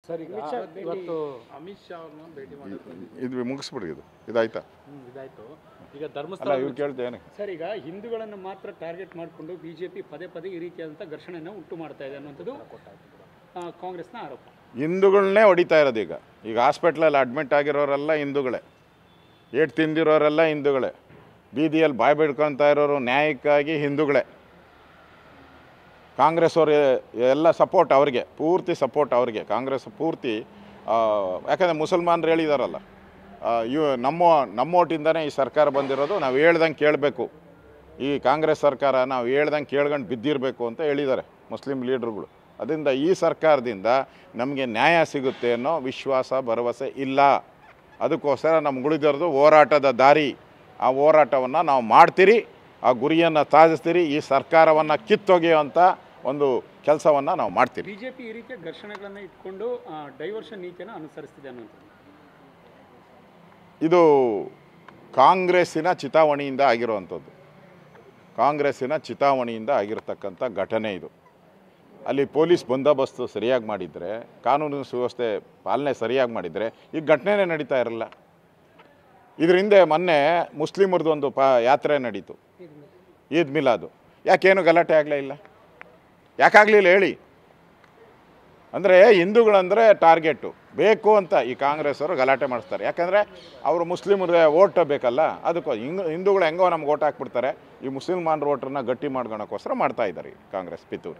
Sir ಈಗ ಇವತ್ತು ಅಮಿತ್ ಶಾ ಅವ್ರನ್ನ ಭೇಟಿ ಮಾಡಿದ್ರು. ಇದು ಮುಗಿಸ್ಬಿಡ್ರಿ, ಇದಾಯ್ತಾ? ಇದಾಯ್ತು. ಈಗ ಧರ್ಮಸ್ಥಳ ಇವ್ರು ಕೇಳ್ತೇನೆ ಸರ್, ಈಗ ಹಿಂದೂಗಳನ್ನು ಮಾತ್ರ ಟಾರ್ಗೆಟ್ ಮಾಡಿಕೊಂಡು ಬಿಜೆಪಿ ಪದೇ ಪದೇ ಈ ರೀತಿಯಾದಂಥ ಘರ್ಷಣೆಯನ್ನು ಉಂಟು ಮಾಡ್ತಾ ಇದೆ ಅನ್ನುವಂಥದ್ದು ಕಾಂಗ್ರೆಸ್ನ ಆರೋಪ. ಹಿಂದೂಗಳನ್ನೇ ಹೊಡಿತಾ ಇರೋದು. ಈಗ ಹಾಸ್ಪಿಟ್ಲಲ್ಲಿ ಅಡ್ಮಿಟ್ ಆಗಿರೋರೆಲ್ಲ ಹಿಂದೂಗಳೇ, ಏಟು ತಿಂದಿರೋರೆಲ್ಲ ಹಿಂದೂಗಳೇ, ಬೀದಿಯಲ್ಲಿ ಬಾಯಿ ಬಿಡ್ಕೊತಾ ಇರೋರು ನ್ಯಾಯಕ್ಕಾಗಿ ಹಿಂದೂಗಳೇ. ಕಾಂಗ್ರೆಸ್ ಅವರು ಎಲ್ಲ ಸಪೋರ್ಟ್ ಅವ್ರಿಗೆ, ಪೂರ್ತಿ ಸಪೋರ್ಟ್ ಅವ್ರಿಗೆ, ಕಾಂಗ್ರೆಸ್ ಪೂರ್ತಿ. ಯಾಕಂದರೆ ಮುಸಲ್ಮಾನರು ಹೇಳಿದಾರಲ್ಲ, ನಮ್ಮ ಓಟಿಂದನೇ ಈ ಸರ್ಕಾರ ಬಂದಿರೋದು, ನಾವು ಹೇಳ್ದಂಗೆ ಕೇಳಬೇಕು, ಈ ಕಾಂಗ್ರೆಸ್ ಸರ್ಕಾರ ನಾವು ಹೇಳ್ದಂಗೆ ಕೇಳ್ಕೊಂಡು ಬಿದ್ದಿರಬೇಕು ಅಂತ ಹೇಳಿದ್ದಾರೆ ಮುಸ್ಲಿಂ ಲೀಡ್ರುಗಳು. ಅದರಿಂದ ಈ ಸರ್ಕಾರದಿಂದ ನಮಗೆ ನ್ಯಾಯ ಸಿಗುತ್ತೆ ಅನ್ನೋ ವಿಶ್ವಾಸ ಭರವಸೆ ಇಲ್ಲ. ಅದಕ್ಕೋಸ್ಕರ ನಮ್ಗೆ ಉಳಿದಿರೋದು ಹೋರಾಟದ ದಾರಿ. ಆ ಹೋರಾಟವನ್ನು ನಾವು ಮಾಡ್ತೀರಿ, ಆ ಗುರಿಯನ್ನು ಸಾಧಿಸ್ತೀರಿ, ಈ ಸರ್ಕಾರವನ್ನು ಕಿತ್ತೊಗೆಯುವಂಥ ಒಂದು ಕೆಲಸವನ್ನು ನಾವು ಮಾಡ್ತೀವಿ. ಬಿಜೆಪಿ ಈ ರೀತಿಯ ಘರ್ಷಣೆಗಳನ್ನು ಇಟ್ಕೊಂಡು ಡೈವರ್ಷನ್ ನೀತಿಯನ್ನು ಅನುಸರಿಸ್ತಿದೆ ಅನ್ನುವಂಥದ್ದು ಇದು ಕಾಂಗ್ರೆಸ್ಸಿನ ಚಿತಾವಣೆಯಿಂದ ಆಗಿರುವಂಥದ್ದು, ಕಾಂಗ್ರೆಸ್ಸಿನ ಚಿತಾವಣೆಯಿಂದ ಆಗಿರತಕ್ಕಂಥ ಘಟನೆ ಇದು. ಅಲ್ಲಿ ಪೊಲೀಸ್ ಬಂದೋಬಸ್ತು ಸರಿಯಾಗಿ ಮಾಡಿದರೆ, ಕಾನೂನು ಸುವ್ಯವಸ್ಥೆ ಪಾಲನೆ ಸರಿಯಾಗಿ ಮಾಡಿದರೆ ಈ ಘಟನೆನೇ ನಡೀತಾ ಇರಲ್ಲ. ಇದ್ರ ಹಿಂದೆ ಮೊನ್ನೆ ಮುಸ್ಲಿಮರದ್ದು ಒಂದು ಯಾತ್ರೆ ನಡೀತು, ಈದ್ ಮಿಲಾದು. ಯಾಕೇನು ಗಲಾಟೆ ಆಗಲೇ ಇಲ್ಲ? ಯಾಕಾಗಲಿಲ್ಲ ಹೇಳಿ? ಅಂದರೆ ಹಿಂದೂಗಳಂದರೆ ಟಾರ್ಗೆಟು ಬೇಕು ಅಂತ ಈ ಕಾಂಗ್ರೆಸ್ ಅವರು ಗಲಾಟೆ ಮಾಡಿಸ್ತಾರೆ. ಯಾಕಂದರೆ ಅವರು ಮುಸ್ಲಿಮರಿಗೆ ಓಟ್ ಬೇಕಲ್ಲ, ಅದಕ್ಕೋ ಹಿಂದೂಗಳು ಹೆಂಗೋ ನಮ್ಗೆ ಓಟ್ ಹಾಕ್ಬಿಡ್ತಾರೆ. ಈ ಮುಸಲ್ಮಾನರು ಓಟ್ರನ್ನ ಗಟ್ಟಿ ಮಾಡ್ಕೊಳಕ್ಕೋಸ್ಕರ ಮಾಡ್ತಾ ಇದ್ದಾರೆ ಕಾಂಗ್ರೆಸ್ ಪಿತೂರು.